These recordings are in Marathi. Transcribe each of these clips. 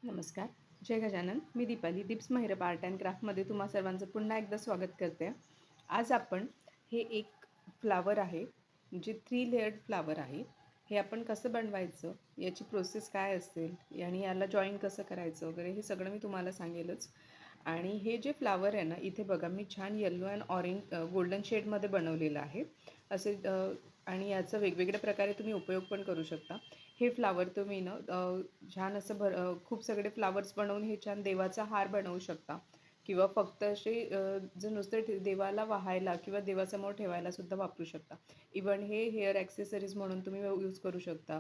नमस्कार. जय गजानन. मी दीपाली. दीप्स महिरप आर्ट अँड क्राफ्टमध्ये तुम्हा सर्वांचं पुन्हा एकदा स्वागत करते. आज आपण हे एक फ्लावर आहे, जे 3 लेयर्ड फ्लावर आहे. हे आपण कसं बनवायचं, याची प्रोसेस काय असेल आणि याला जॉईन कसं करायचं वगैरे हे सगळं मी तुम्हाला सांगेलच. आणि हे जे फ्लावर आहे ना, इथे बघा मी छान येलो अँड ऑरेंज गोल्डन शेडमध्ये बनवलेलं आहे. असे आणि याचा वेगवेगळ्या प्रकारे तुम्ही उपयोग पण करू शकता. हे फ्लावर तुम्ही ना छान असं खूप सगळे फ्लावर्स बनवून हे छान देवाचा हार बनवू शकता किंवा फक्त असे जर नुसते देवाला वाहायला किंवा देवासमोर ठेवायला सुद्धा वापरू शकता. इवन हे हेअर ॲक्सेसरीज म्हणून तुम्ही यूज करू शकता.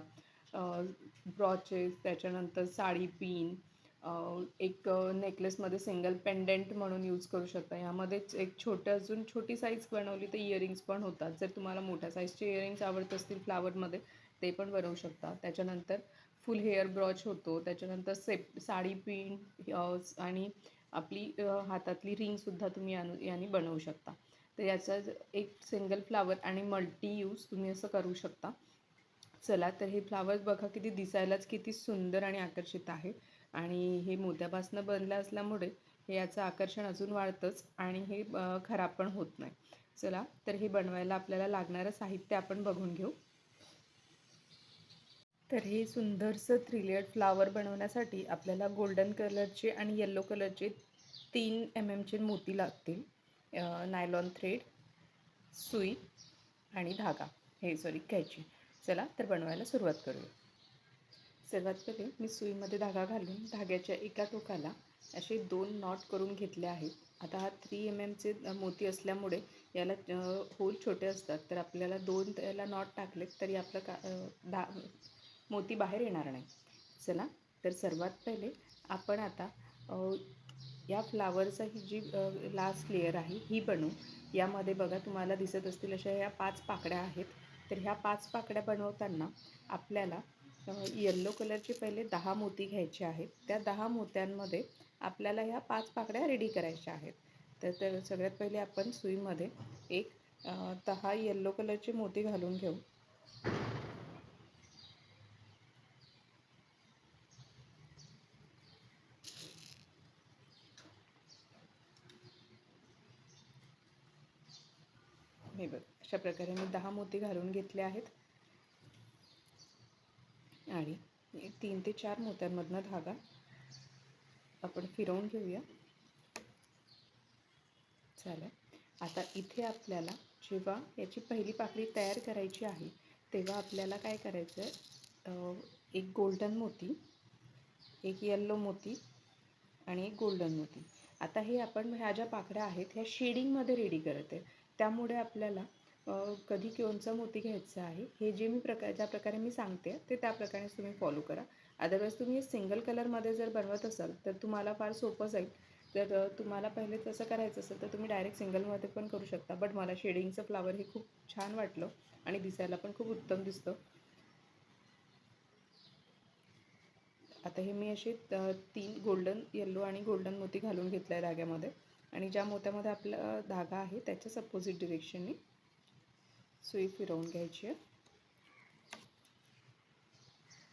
ब्रॉचेस, त्याच्यानंतर साडी पिन, एक नेकलेसमध्ये सिंगल पेंडंट म्हणून यूज करू शकता. यामध्येच एक अजून छोटी साईज बनवली तर इयरिंग्स पण होतात. जर तुम्हाला मोठ्या साईजचे इयरिंग्स आवडत असतील फ्लावरमध्ये ते पण बनवू शकता. त्याच्यानंतर फुल हेअर ब्रॉच होतो. त्याच्यानंतर साडी पिन आणि आपली हातातली रिंगसुद्धा तुम्ही याने बनवू शकता. तर याचा एक सिंगल फ्लावर आणि मल्टी यूज तुम्ही असं करू शकता. चला तर हे फ्लावर्स बघा किती दिसायलाच किती सुंदर आणि आकर्षित आहे. आणि हे मोत्यापासून बनलं असल्यामुळे हे याचं आकर्षण अजून वाढतंच आणि हे खराब पण होत नाही. चला तर हे बनवायला आपल्याला लागणारं साहित्य आपण बघून घेऊ. तर हे सुंदरसं 3 लेयर्ड फ्लावर बनवण्यासाठी आपल्याला गोल्डन कलरचे आणि येलो कलरचे 3 MMचे मोती लागतील. नायलॉन थ्रेड, सुई आणि धागा कैची. चला तर बनवायला सुरुवात करूया. सर्वात पहिले मी सुईमध्ये धागा घालून धाग्याच्या एका टोकाला असे 2 नॉट करून घेतले आहेत. आता हा 3 MMचे मोती असल्यामुळे याला होल छोटे असतात, तर आपल्याला 2 त्याला नॉट टाकलेत तरी आपलं मोती बाहेर येणार नाही. चला तर सर्वात पहिले आपण आता या फ्लावरचा ही जी लास्ट लेयर आहे ही बनवू. यामध्ये बघा तुम्हाला दिसत असतील अशा ह्या 5 पाकळ्या आहेत. तर ह्या 5 पाकळ्या बनवताना आपल्याला येल्लो कलरचे पहिले 10 मोती घ्यायचे आहेत. त्या 10 मोत्यांमध्ये आपल्याला ह्या 5 पाकळ्या रेडी करायच्या आहेत. तर सगळ्यात पहिले आपण सुईमध्ये एक 10 येल्लो कलरचे मोती घालून घेऊ. हे बघ अशा प्रकारे मी 10 मोती घालून घेतले आहेत आणि 3 ते 4 मोत्यांमधनं धागा आपण फिरवून घेऊया. झालं. आता इथे आपल्याला जेव्हा याची पहिली पाकळी तयार करायची आहे तेव्हा आपल्याला काय करायचं आहे, एक गोल्डन मोती, एक येल्लो मोती आणि एक गोल्डन मोती. आता हे आपण ह्या ज्या पाकळ्या आहेत ह्या शेडिंगमध्ये रेडी करत आहे. त्यामुळे आपल्याला कधी कोणचा मोती घ्यायचा आहे हे जे ज्या प्रकारे मी सांगते ते त्या प्रकारे तुम्ही फॉलो करा. अदरवाईज तुम्ही सिंगल कलरमध्ये जर बनवत असाल तर तुम्हाला फार सोपं जाईल. तर तुम्हाला पहिले तसं करायचं असेल तर तुम्ही डायरेक्ट सिंगलमध्ये पण करू शकता. बट मला शेडिंगचं फ्लावर हे खूप छान वाटलं आणि दिसायला पण खूप उत्तम दिसतं. आता हे मी असे 3 गोल्डन, येल्लो आणि गोल्डन मोती घालून घेतले आहे धाग्यामध्ये आणि ज्या मोत्यामध्ये आपला धागा आहे त्याच्याच अपोजिट डिरेक्शनने सुई फिरवून घ्यायची आहे.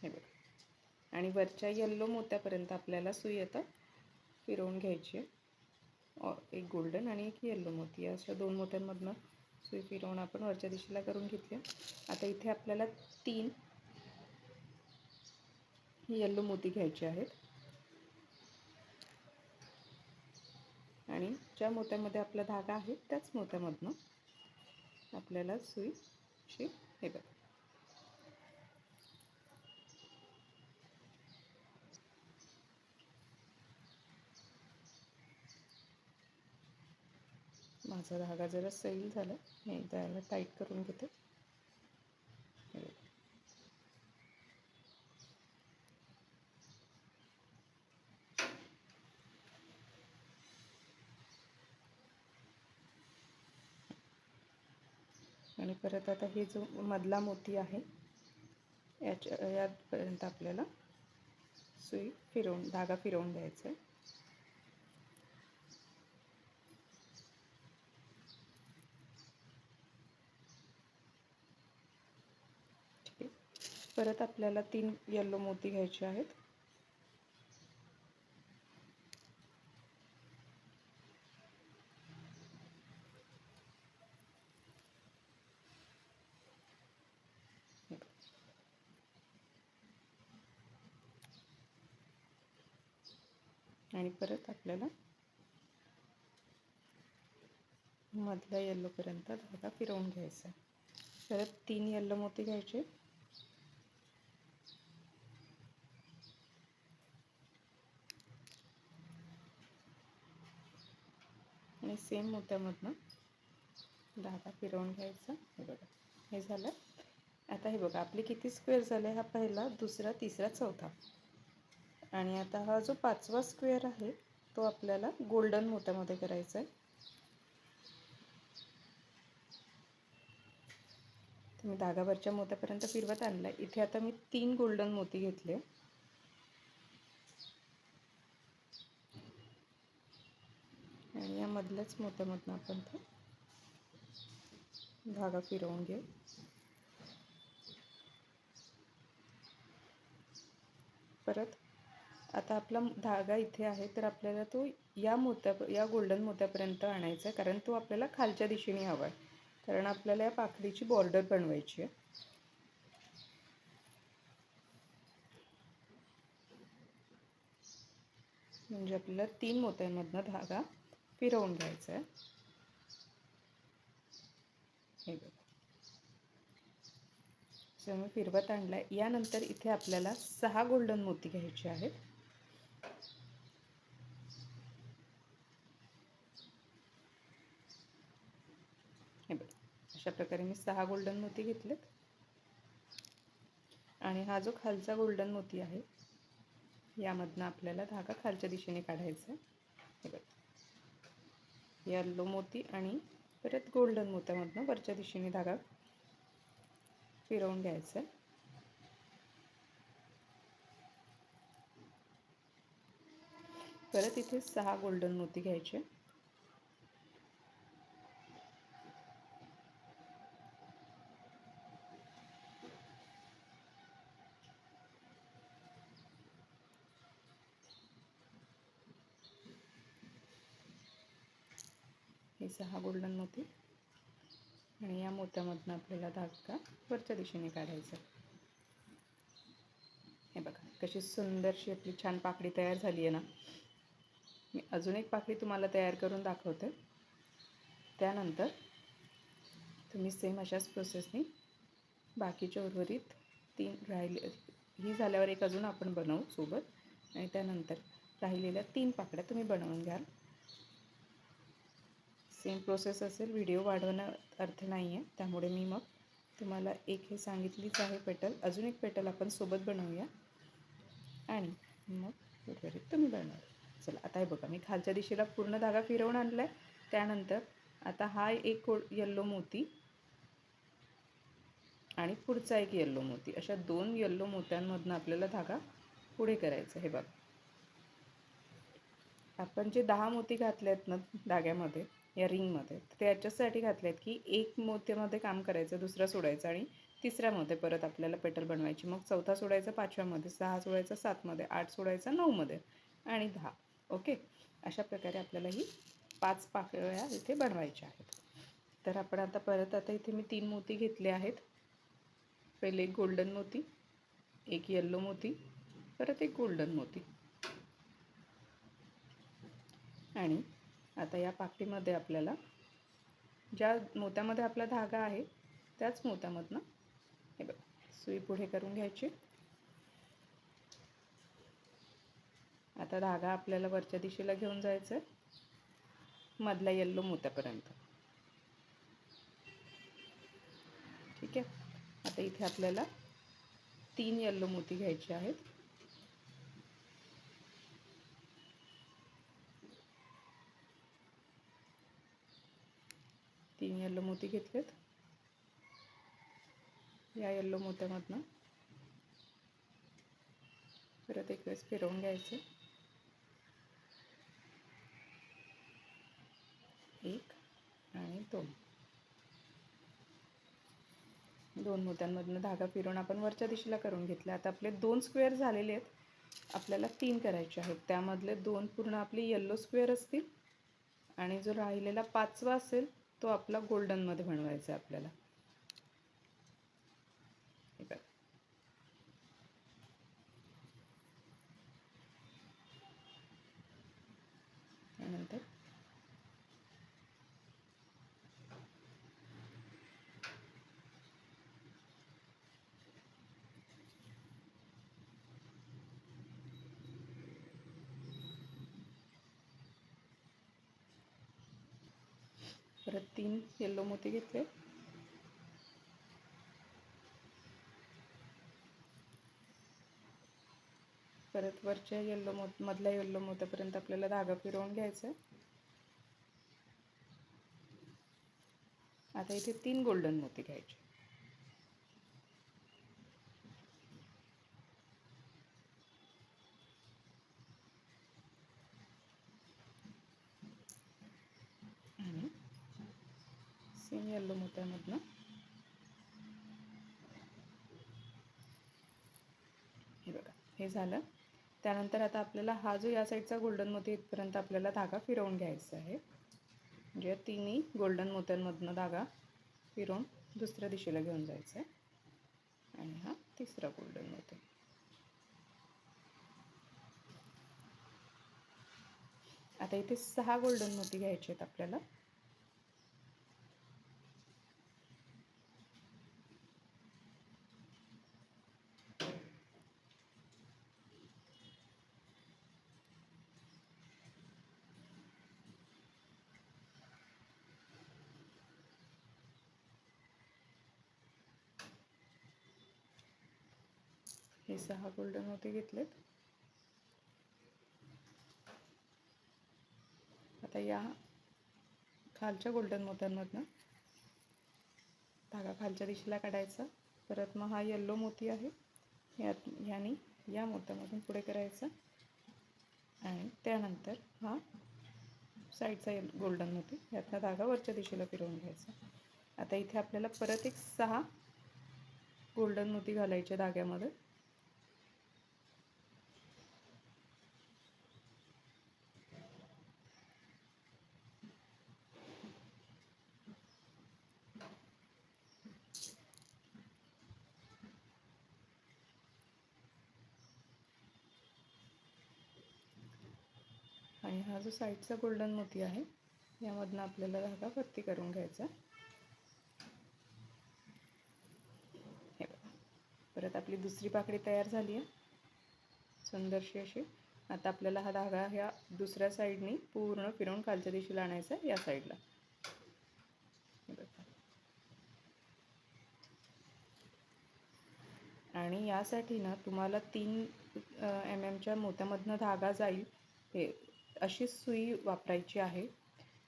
हे बघा आणि वरच्या येल्लो मोत्यापर्यंत आपल्याला सुई आता फिरवून घ्यायची आहे. एक गोल्डन आणि एक येल्लो मोती अशा 2 मोत्यांमधनं सुई फिरवून आपण वरच्या दिशेला करून घेतली. आता इथे आपल्याला 3 येल्लो मोती घ्यायचे आहेत आणि ज्या मोत्यामध्ये आपला धागा आहे त्याच मोत्यामधनं आपल्याला सुई अशी हे बघा माझा धागा जरा सैल झाला, मी एकदा याला टाईट करून घेते. आणि परत आता हे जो मधला मोती आहे यापर्यंत आपल्याला सुई फिरवून धागा फिरवून द्यायचा आहे. ठीक आहे. परत आपल्याला 3 येल्लो मोती घ्यायचे आहेत आणि परत आपल्याला मधल्या येल्लोपर्यंत धागा फिरवून घ्यायचा. परत 3 येल्लो मोती घ्यायचे आणि सेम मोत्यामधनं धागा फिरवून घ्यायचा. हे बघा, हे झालं. आता हे बघा आपले किती स्क्वेअर झाले. हा पहिला, दुसरा, तिसरा, चौथा. आणि आता हा जो 5वा स्क्वेअर आहे तो आपल्याला गोल्डन मोत्यामध्ये करायचा आहे. मी धागा वरच्या मोत्यापर्यंत फिरवत आणला. इथे आता मी 3 गोल्डन मोती घेतले आणि या मधल्याच मोत्यामधनं आपण तो धागा फिरवून घेऊ. परत आता आपला धागा इथे आहे तर आपल्याला तो या गोल्डन मोत्यापर्यंत आणायचा आहे, कारण तो आपल्याला खालच्या दिशेने हवा आहे, कारण आपल्याला या पाकळीची बॉर्डर बनवायची आहे. म्हणजे आपल्याला 3 मोत्यांमधनं धागा फिरवून घ्यायचा आहे. हे बघा, सो मी फिरवत आणलाय. यानंतर इथे आपल्याला 6 गोल्डन मोती घ्यायचे आहेत. हे बघा, अशा प्रकारे मी 6 गोल्डन मोती घेतलेत. आणि हा जो खालचा गोल्डन मोती आहे यामधनं आपल्याला धागा खालच्या दिशेने काढायचा आहे. हे बघा, येल्लो मोती आणि परत गोल्डन मोत्यामधनं वरच्या दिशेने धागा फिरवून घ्यायचा आहे. परत इथे 6 गोल्डन मोती घ्यायचे. हे 6 गोल्डन मोती आणि या मोत्यामधनं आपल्याला धागा वरच्या दिशेने काढायचा. हे बघा, कशी सुंदरशी आपली छान पाकळी तयार झाली आहे ना. मी अजून एक पाकळी तुम्हाला तयार करून दाखवते. त्यानंतर तुम्ही सेम अशाच प्रोसेसने बाकीच्या उर्वरित 3 राहिले, ही झाल्यावर एक अजून आपण बनवू सोबत, आणि त्यानंतर राहिलेल्या 3 पाकळ्या तुम्ही बनवून घ्याल. सेम प्रोसेस असेल, व्हिडिओ वाढवण्यात अर्थ नाही आहे, त्यामुळे मी मग तुम्हाला एक हे सांगितलीच आहे पेटल. अजून एक पेटल आपण सोबत बनवूया आणि मग उर्वरित तुम्ही बनवा. चला, आता हे बघा, मी खालच्या दिशेला पूर्ण धागा फिरवून आणला आहे. त्यानंतर आता हा एक येल्लो मोती आणि पुढचा एक येल्लो मोती, अशा 2 येल्लो मोत्यांमधनं आपल्याला धागा पुढे करायचा. हे बघा, आपण जे 10 मोती घातले आहेत ना धाग्यामध्ये, या रिंगमध्ये, ते याच्यासाठी घातले आहेत की एक मोत्यामध्ये काम करायचं, दुसरा सोडायचा आणि तिसऱ्यामध्ये परत आपल्याला पेटल बनवायची. मग चौथा सोडायचा 5व्यामध्ये, 6 सोडायचा 7मध्ये, 8 सोडायचा 9मध्ये आणि 10. ओके, अशा प्रकारे आपल्याला ही 5 पाकळ्या इथे बनवायच्या आहेत. तर आपण आता इथे मी 3 मोती घेतले आहेत. पहिले एक गोल्डन मोती, एक येल्लो मोती, परत एक गोल्डन मोती. आणि आता या पाकळीमध्ये आपल्याला ज्या मोत्यामध्ये आपला धागा आहे त्याच मोत्यामधनं हे बघा सुई पुढे करून घ्यायची. आता धागा आपल्याला वरच्या दिशेला घेऊन जायचं आहे, मधल्या येल्लो मोत्यापर्यंत. ठीक आहे, आता इथे आपल्याला 3 येल्लो मोती घ्यायचे आहेत. तीन येल्लो मोती घेतलेत. या येल्लो मोत्यामधनं परत एक वेळेस फिरवून घ्यायचं. 1 आणि 2. 2 मोत्यांमधनं धागा फिरवून आपण वरच्या दिशेला करून घेतला. आता आपले 2 स्क्वेअर झालेले आहेत. आपल्याला 3 करायचे आहेत. त्यामधले 2 पूर्ण आपले येल्लो स्क्वेअर असतील आणि जो राहिलेला 5वा असेल तो आपला गोल्डनमध्ये बनवायचा आहे आपल्याला. हे बघा, त्यानंतर परत 3 येलो मोती घेतले. परत वरच्या मधल्या येलो मोत्यापर्यंत आपल्याला धागा फिरवून घ्यायचा आहे. आता इथे 3 गोल्डन मोती घ्यायचे. आणि सेम येलो मोत्यामधनं हे बघा, हे झालं. त्यानंतर आता आपल्याला हा जो या साईडचा गोल्डन मोती इथपर्यंत आपल्याला धागा फिरवून घ्यायचा आहे. म्हणजे तिन्ही गोल्डन मोत्यांमधनं धागा फिरवून दुसऱ्या दिशेला घेऊन जायचं आहे. आणि हा तिसरा गोल्डन मोती. आता इथे 6 गोल्डन मोती घ्यायचे आहेत आपल्याला. हे 6 गोल्डन मोती घेतलेत. आता या खालच्या गोल्डन मोत्यांमधनं धागा खालच्या दिशेला काढायचा. परत मग हा येल्लो मोती आहे, ह्यानी या मोत्यामधून पुढे करायचा. आणि त्यानंतर हा साईडचा गोल्डन मोती, यातला धागा वरच्या दिशेला फिरवून घ्यायचा. आता इथे आपल्याला परत एक 6 गोल्डन मोती घालायचे धाग्यामध्ये. आणि हा जो साईडचा गोल्डन मोती आहे, यामधनं आपल्याला धागा भरती करून घ्यायचा. हे बघा, परत आपली दुसरी पाकळी तयार झाली आहे, सुंदरशी अशी. आता आपल्याला हा धागा ह्या दुसऱ्या साईडनी पूर्ण फिरवून खालच्या दिशेला आणायचा या साईडला. हे बघा, आणि यासाठी ना तुम्हाला 3 mm मोत्यामधनं धागा जाईल हे अशी सुई वापरायची आहे.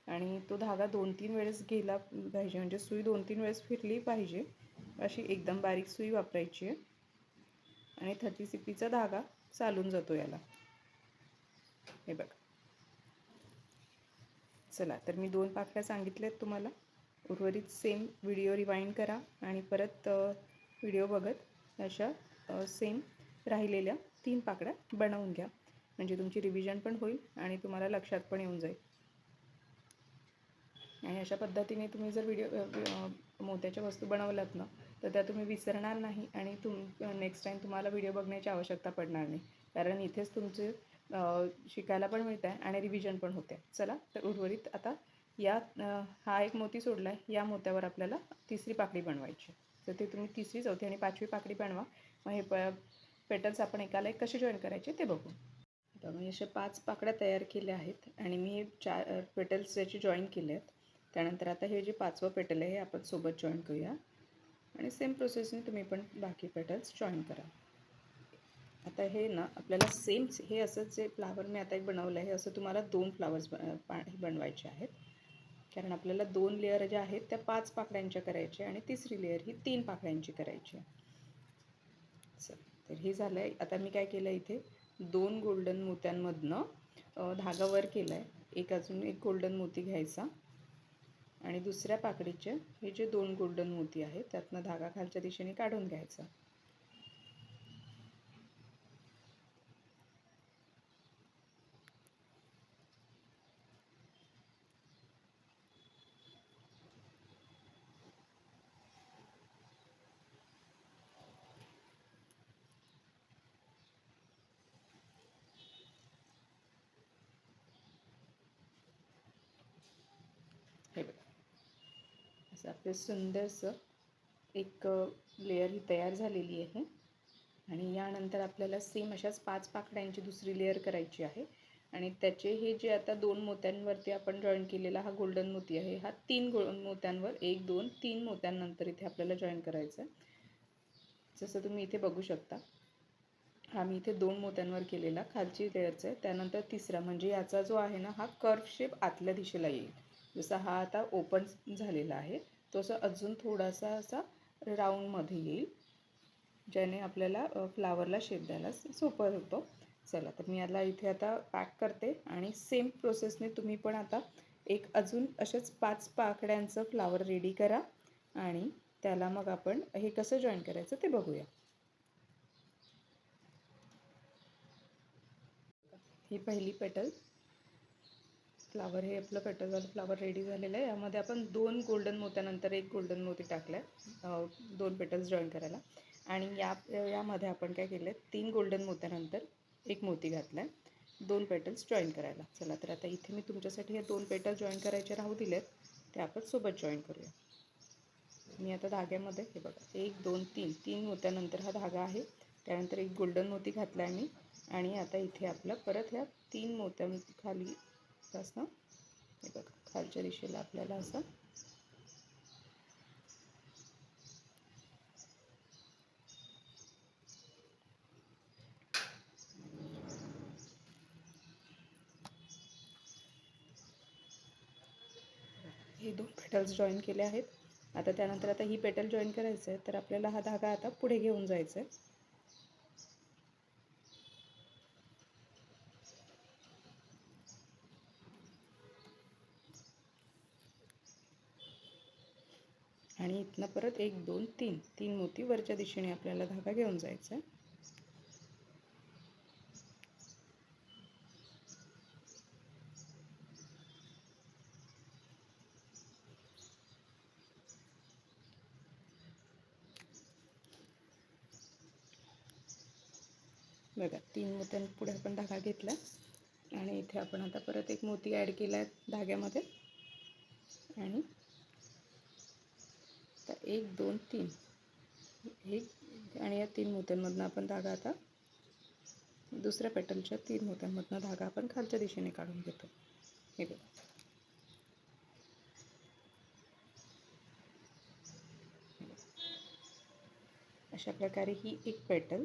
आणि तो धागा 2-3 वेळेस गेला पाहिजे, म्हणजे सुई 2-3 वेळेस फिरली पाहिजे अशी एकदम बारीक सुई वापरायची आहे. आणि 30 CPचा धागा चालून जातो याला. हे बघा. चला, तर मी 2 पाकळ्या सांगितल्यात तुम्हाला. उर्वरित सेम व्हिडिओ रिवाइंड करा आणि परत व्हिडिओ बघत अशा सेम राहिलेल्या 3 पाकळ्या बनवून घ्या. म्हणजे तुमची रिव्हिजन पण होईल आणि तुम्हाला लक्षात पण येऊन जाईल. आणि अशा पद्धतीने तुम्ही जर मोत्याच्या वस्तू बनवल्यात ना, तर त्या तुम्ही विसरणार नाही आणि नेक्स्ट टाईम तुम्हाला व्हिडिओ बघण्याची आवश्यकता पडणार नाही. कारण इथेच तुमचे शिकायला पण मिळत आहे आणि रिव्हिजन पण होते. चला, तर उर्वरित आता हा एक मोती सोडला आहे, या मोत्यावर आपल्याला तिसरी पाकळी बनवायची. तर ते तुम्ही तिसरी, चौथी आणि 5वी पाकळी बनवा. मग हे पेटल्स आपण एकाला एक कसे जॉईन करायचे ते बघू. आता मी अशा 5 पाकळ्या तयार केल्या आहेत आणि मी 4 पेटल्स याचे जॉईन केले आहेत. त्यानंतर आता हे जे 5वं पेटल आहे हे आपण सोबत जॉईन करूया आणि सेम प्रोसेसने तुम्ही पण बाकी पेटल्स जॉईन करा. आता हे ना आपल्याला सेम हे असं जे फ्लावर मी आता एक बनवलं आहे, असं तुम्हाला 2 फ्लावर्स बनवायचे आहेत. कारण आपल्याला 2 लेअर ज्या आहेत त्या 5 पाकळ्यांच्या करायच्या आणि तिसरी लेअर ही 3 पाकळ्यांची करायची आहे. तर हे झालं आहे. आता मी काय केलं, इथे 2 गोल्डन मोत्यांमधनं धागा वर केला आहे. अजून एक गोल्डन मोती घ्यायचा आणि दुसऱ्या पाकळीचे हे जे 2 गोल्डन मोती आहेत त्यातनं धागा खालच्या दिशेने काढून घ्यायचा. आपले सुंदरसं एक लेयर ही तयार झालेली आहे. आणि यानंतर आपल्याला सेम अशाच 5 पाकळ्यांची दुसरी लेयर करायची आहे. आणि त्याचे हे जे आता 2 मोत्यांवरती आपण जॉईन केलेला हा गोल्डन मोती आहे, हा 3 मोत्यांवर 1 2 3 मोत्यांनंतर इथे आपल्याला जॉईन करायचं आहे. जसं तुम्ही इथे बघू शकता, हा मी इथे 2 मोत्यांवर केलेला खालची लेयरचा आहे. त्यानंतर तिसरा म्हणजे याचा जो आहे ना, हा कर्व शेप आतल्या दिशेला येईल. जसा हा आता ओपन झालेला आहे, तो असं अजून थोडासा असा राऊंडमध्ये येईल, ज्याने आपल्याला फ्लावरला शेप द्यायला सोपं होतं. चला, तर मी याला इथे आता पॅक करते आणि सेम प्रोसेसने तुम्ही पण आता एक अजून अशाच 5 पाकळ्यांचं फ्लावर रेडी करा आणि त्याला मग आपण हे कसं जॉईन करायचं ते बघूया. ही पहिली पेटल फ्लावर, हे आपलं पेटलवालं फ्लावर रेडी झालेलं आहे. यामध्ये आपण 2 गोल्डन मोत्यानंतर 1 गोल्डन मोती टाकला आहे 2 पेटल्स जॉईन करायला. आणि यामध्ये आपण काय केलं आहे, 3 गोल्डन मोत्यानंतर 1 मोती घातला आहे 2 पेटल्स जॉईन करायला. चला, तर आता इथे मी तुमच्यासाठी हे 2 पेटल जॉईन करायचे राहू दिलेत, ते आपण सोबत जॉईन करूया. मी आता धाग्यामध्ये हे बघा 1 2 3 मोत्यानंतर हा धागा आहे, त्यानंतर 1 गोल्डन मोती घातला आहे मी. आणि आता इथे आपलं परत ह्या 3 मोत्यांखाली पासनं हे बघा खालच्या दिशेला आपल्याला असं हे 2 पेटल्स जॉईन केले आहेत. आता त्यानंतर आता ही पेटल जॉईन करायचं आहे, तर आपल्याला हा धागा आता पुढे घेऊन जायचा आहे. आणि इथनं परत 1 2 3 मोती वरच्या दिशेने आपल्याला धागा घेऊन जायचा आहे. बघा 3 मोत्यांपुढे आपण धागा घेतला आणि इथे आपण आता परत 1 मोती ॲड केला आहे धाग्यामध्ये. आणि आता 1 2 3 एक आणि या 3 मोत्यांमधनं आपण धागा आता दुसऱ्या पेटलच्या 3 मोत्यांमधनं धागा आपण खालच्या दिशेने काढून घेतो. हे बघा, अशा प्रकारे ही एक पेटल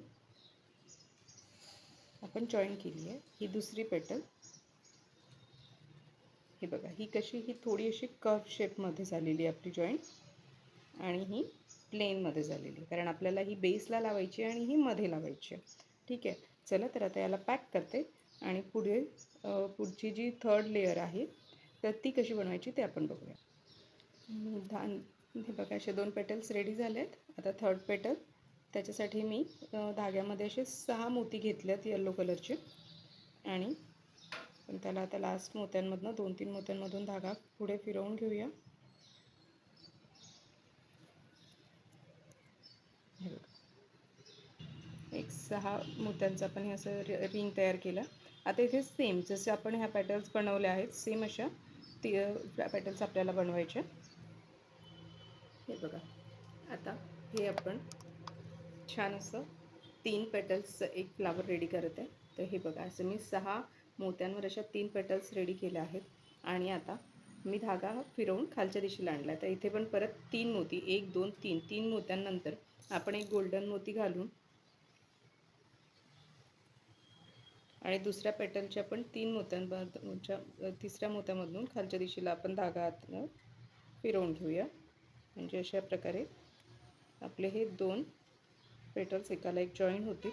आपण जॉईन केली आहे. ही दुसरी पेटल, हे बघा, ही कशी, ही थोडी अशी कर्व शेपमध्ये झालेली आपली जॉईंट आणि ही प्लेनमध्ये झालेली, कारण आपल्याला ही बेसला लावायची आणि ही मध्ये लावायची आहे. ठीक आहे, चला, तर आता याला पॅक करते आणि पुढची जी थर्ड लेयर आहे तर ती कशी बनवायची ते आपण बघूया. हे बघा, असे 2 पेटल्स रेडी झाले आहेत. आता थर्ड पेटल, त्याच्यासाठी मी धाग्यामध्ये असे 6 मोती घेतलेत येलो कलरचे. आणि पण त्याला आता लास्ट मोत्यांमधनं 2 3 मोत्यांमधून धागा पुढे फिरवून घेऊया. हे बघा, एक 6 मोत्यांचा आपण हे असं रिंग तयार केलं. आता इथे सेम जसे आपण ह्या पॅटर्न्स बनवले आहेत, सेम अशा पॅटर्न्स आपल्याला बनवायचे. हे बघा, आता हे आपण छान असं 3 पेटल्सचं एक फ्लावर रेडी करत आहे. तर हे बघा, असं मी 6 मोत्यांवर अशा 3 पेटल्स रेडी केल्या आहेत. आणि आता मी धागा फिरवून खालच्या दिशेला आणला. तर इथे पण परत 3 मोती 1 2 3 मोत्यांनंतर आपण एक गोल्डन मोती घालून आणि दुसऱ्या पेटलच्या पण 3 मोत्यांच्या तिसऱ्या मोत्यामधून खालच्या दिशेला आपण धागा फिरवून घेऊया. म्हणजे अशा प्रकारे आपले हे 2 पेटल्स एकाला एक जॉईन होतील.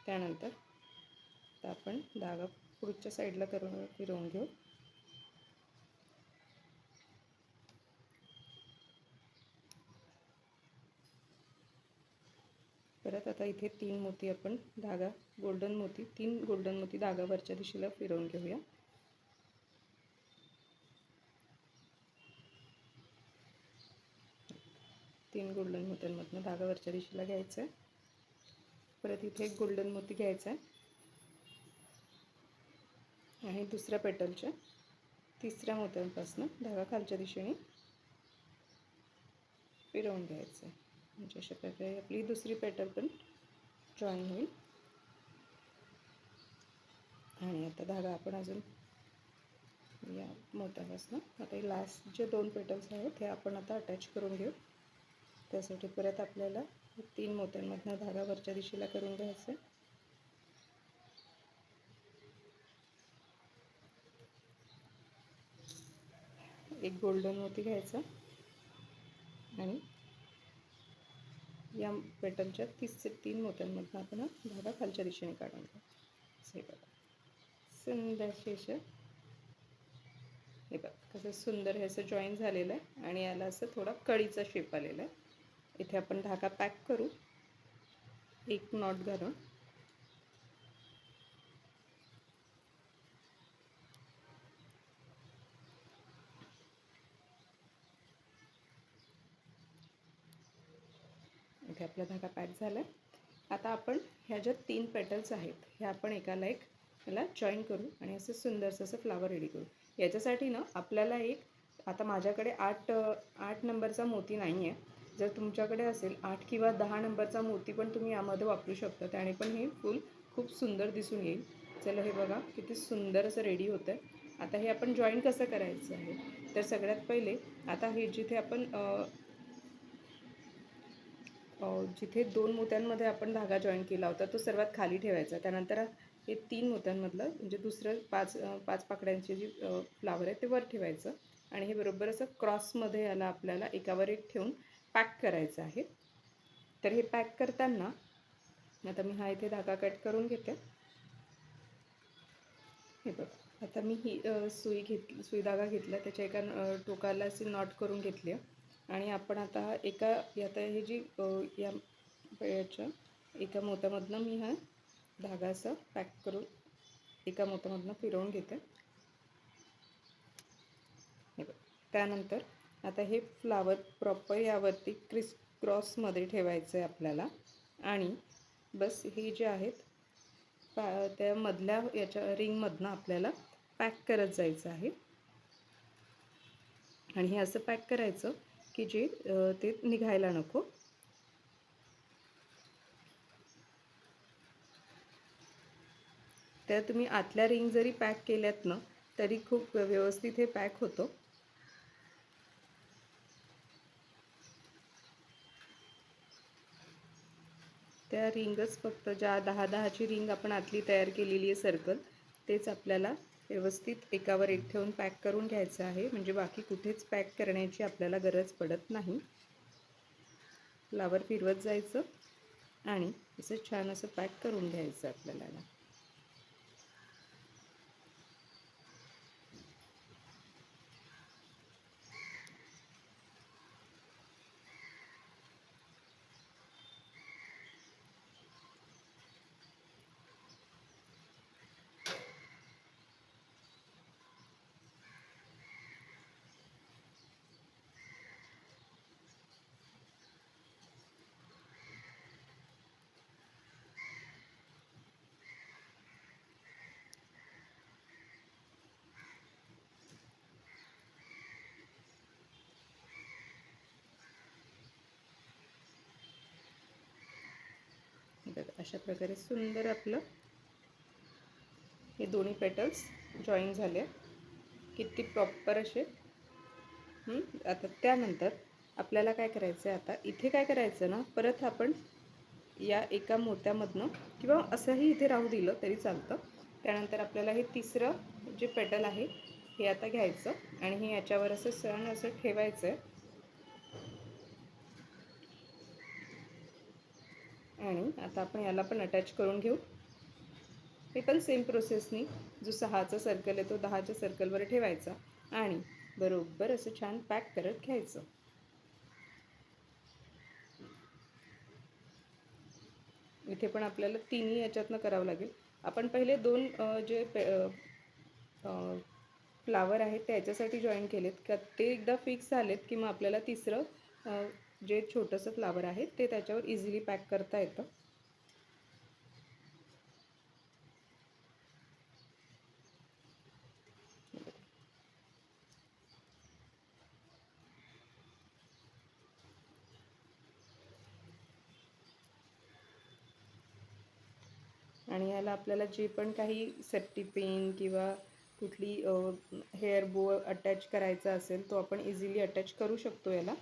त्यानंतर आता आपण धागा पुढच्या साईडला फिरवून घेऊ. परत आता इथे 3 मोती आपण धागा गोल्डन मोती 3 गोल्डन मोती धागा वरच्या दिशेला फिरवून घेऊया. तीन गोल्डन मोत्यांमधनं धागा वरच्या दिशेला घ्यायचा आहे परत इथे एक गोल्डन मोती घ्यायचा आहे आणि दुसऱ्या पेटलच्या तिसऱ्या मोत्यांपासून धागा खालच्या दिशेने फिरवून घ्यायचं आहे. म्हणजे अशा प्रकारे आपली दुसरी पेटल पण जॉईन होईल. आणि आता धागा आपण अजून या मोत्यापासून आता लास्ट जे 2 पेटल्स आहेत हे आपण आता अटॅच करून घेऊ. त्यासाठी परत आपल्याला 3 मोत्यांमधनं धागा वरच्या दिशेला करून घ्यायचा आहे. एक गोल्डन मोती घ्यायचा आणि या पेटलच्या 3 मोत्यांमधनं आपण धागा खालच्या दिशेने काढून घेऊ. हे बघा सुंदर शेष हे बघा कसं सुंदर हे असं जॉईन झालेलं आहे आणि याला असं थोडा कळीचा शेप आलेला आहे. इथे आपण धागा पॅक करू एक नॉट घालून. इथे आपला धागा पॅक झाला आहे. आता आपण ह्या ज्या 3 पेटल्स आहेत ह्या आपण एकाला एक याला जॉईन करू आणि असं सुंदरसं असं फ्लावर रेडी करू. याच्यासाठी ना आपल्याला एक आता माझ्याकडे 8 नंबरचा मोती नाही आहे. जर तुमच्याकडे असेल 8 किंवा 10 नंबरचा मोती पण तुम्ही यामध्ये वापरू शकता. त्याने पण हे फूल खूप सुंदर दिसून येईल. चला हे बघा किती सुंदर असं रेडी होतं आहे. आता हे आपण जॉईन कसं करायचं आहे तर सगळ्यात पहिले आता हे जिथे आपण जिथे 2 मोत्यांमध्ये आपण धागा जॉईन केला होता तो सर्वात खाली ठेवायचा. त्यानंतर हे 3 मोत्यांमधलं म्हणजे दुसरं 5 पाकळ्यांचे जी फ्लावर आहे ते वर ठेवायचं आणि हे बरोबर असं क्रॉसमध्ये याला आपल्याला एकावर एक ठेवून पॅक करायचं आहे. तर हे पॅक करताना आता मी हा इथे धागा कट करून घेते. हे बघा आता मी ही सुई धागा घेतला त्याच्या एका टोकाला अशी नॉट करून घेतली आहे आणि आपण आता आता हे जी याच्या एका मोत्यामधनं मी हा धागा असा पॅक करून एका मोत्यामधनं फिरवून घेते. हे बघा त्यानंतर आता हे फ्लावर प्रॉपर यावरती क्रॉसमध्ये ठेवायचं आहे आपल्याला आणि बस हे जे आहेत त्या मधल्या याच्या रिंगमधनं आपल्याला पॅक करत जायचं आहे. आणि हे असं पॅक करायचं की जे ते निघायला नको. तर तुम्ही आतल्या रिंग जरी पॅक केल्यात ना तरी खूप व्यवस्थित हे पॅक होतं. त्या रिंगच फक्त ज्या 10-10ची रिंग आपण आतली तयार केलेली आहे सर्कल तेच आपल्याला व्यवस्थित एकावर एक ठेवून पॅक करून घ्यायचं आहे. म्हणजे बाकी कुठेच पॅक करण्याची आपल्याला गरज पडत नाही. फ्लावर फिरवत जायचं आणि असं छान असं पॅक करून घ्यायचं आपल्याला. अशा प्रकारे सुंदर आपलं हे दोन्ही पेटल्स जॉईन झाले. किती प्रॉपर असे. आता त्यानंतर आपल्याला काय करायचं आहे आता इथे काय करायचं ना परत आपण या एका मोत्यामधनं किंवा असंही इथे राहू दिलं तरी चालतं. त्यानंतर आपल्याला हे तिसरं जे पेटल आहे हे आता घ्यायचं आणि हे याच्यावर असं सण असं ठेवायचं आहे आणि आता आपण याला पण अटॅच करून घेऊ. हे पण सेम प्रोसेसनी जो 6चा सर्कल आहे तो 10च्या सर्कलवर ठेवायचा आणि बरोबर असं छान पॅक करत घ्यायचं. इथे पण आपल्याला तिन्ही याच्यातनं करावं लागेल. आपण पहिले 2 जे फ्लावर आहेत ते याच्यासाठी जॉईन केलेत का ते एकदा फिक्स झालेत की मग आपल्याला तिसरं जे छोटंसं फ्लावर आहे ते त्याच्यावर इझिली पॅक करता येतं. आणि याला आपल्याला जे पण काही सेफ्टी पिन किंवा कुठली हेअर बो अटॅच करायचा असेल तो आपण इझिली अटॅच करू शकतो याला.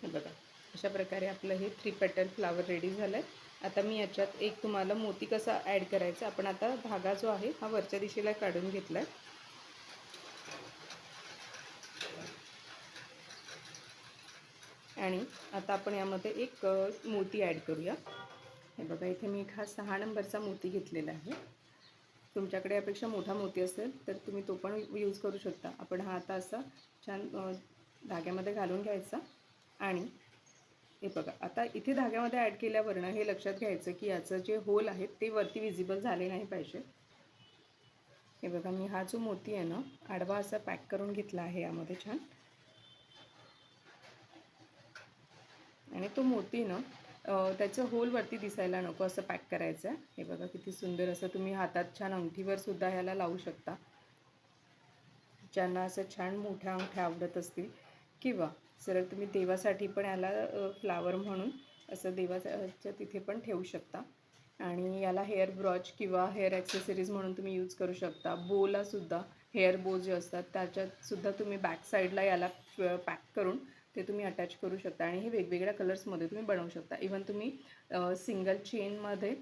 हे बघा, अशा प्रकारे आपलं हे 3 पेटल फ्लावर रेडी झालं आहे. आता मी याच्यात एक तुम्हाला मोती कसा ॲड करायचा, आपण आता धागा जो आहे हा वरच्या दिशेला काढून घेतला आहे. आणि आता आपण यामध्ये एक मोती ॲड करूया. हे बघा, इथे मी एक हा 6 नंबरचा मोती घेतलेला आहे. तुमच्याकडे यापेक्षा मोठा मोती असेल तर तुम्ही तो पण यूज करू शकता. आपण हा आता असा छान धाग्यामध्ये घालून घ्यायचा. आणि हे बघा, आता इथे धाग्यामध्ये ॲड केल्यावरनं हे लक्षात घ्यायचं की याचं जे होल आहे ते वरती विजिबल झाले नाही पाहिजे. हे बघा, मी हा जो मोती आहे ना आडवा असा पॅक करून घेतला आहे यामध्ये छान. आणि तो मोती ना त्याचं होल वरती दिसायला नको असं पॅक करायचं आहे. हे बघा, किती सुंदर असं तुम्ही हातात छान अंगठीवर सुद्धा ह्याला लावू शकता. ज्यांना असं छान मोठ्या अंगठ्या आवडत असतील किंवा सरळ तुम्ही देवासाठी पण याला फ्लावर म्हणून असं देवाच्या तिथे पण ठेवू शकता. आणि याला हेअर ब्रॉच किंवा हेअर ॲक्सेसरीज म्हणून तुम्ही यूज करू शकता. बोलासुद्धा हेअर बो जे असतात त्याच्यातसुद्धा तुम्ही बॅक साईडला याला पॅक करून ते तुम्ही अटॅच करू शकता. आणि हे वेगवेगळ्या कलर्समध्ये तुम्ही बनवू शकता. इवन तुम्ही सिंगल चेनमध्ये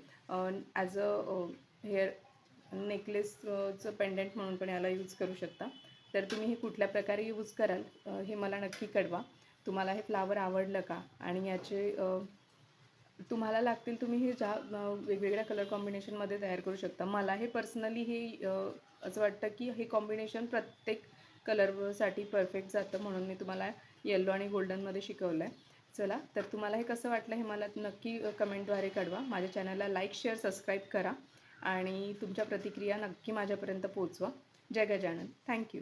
ॲज अ हेअर नेकलेसचं पेंडंट म्हणून पण याला यूज करू शकता. तर तुम्ही हे कुठल्या प्रकारे यूज कराल हे मला नक्की कळवा. तुम्हाला हे फ्लावर आवडलं का? आणि याचे तुम्हाला लागतील तुम्ही हे वेगवेगळ्या कलर कॉम्बिनेशनमध्ये तयार करू शकता. मला हे पर्सनली हे असं वाटतं की हे कॉम्बिनेशन प्रत्येक कलरसाठी परफेक्ट जातं, म्हणून मी तुम्हाला येलो आणि गोल्डनमध्ये शिकवलं आहे. चला, तर तुम्हाला हे कसं वाटलं हे मला नक्की कमेंटद्वारे कळवा. माझ्या चॅनलला लाईक, शेअर, सबस्क्राईब करा आणि तुमच्या प्रतिक्रिया नक्की माझ्यापर्यंत पोहोचवा. जय गजानन. थँक्यू.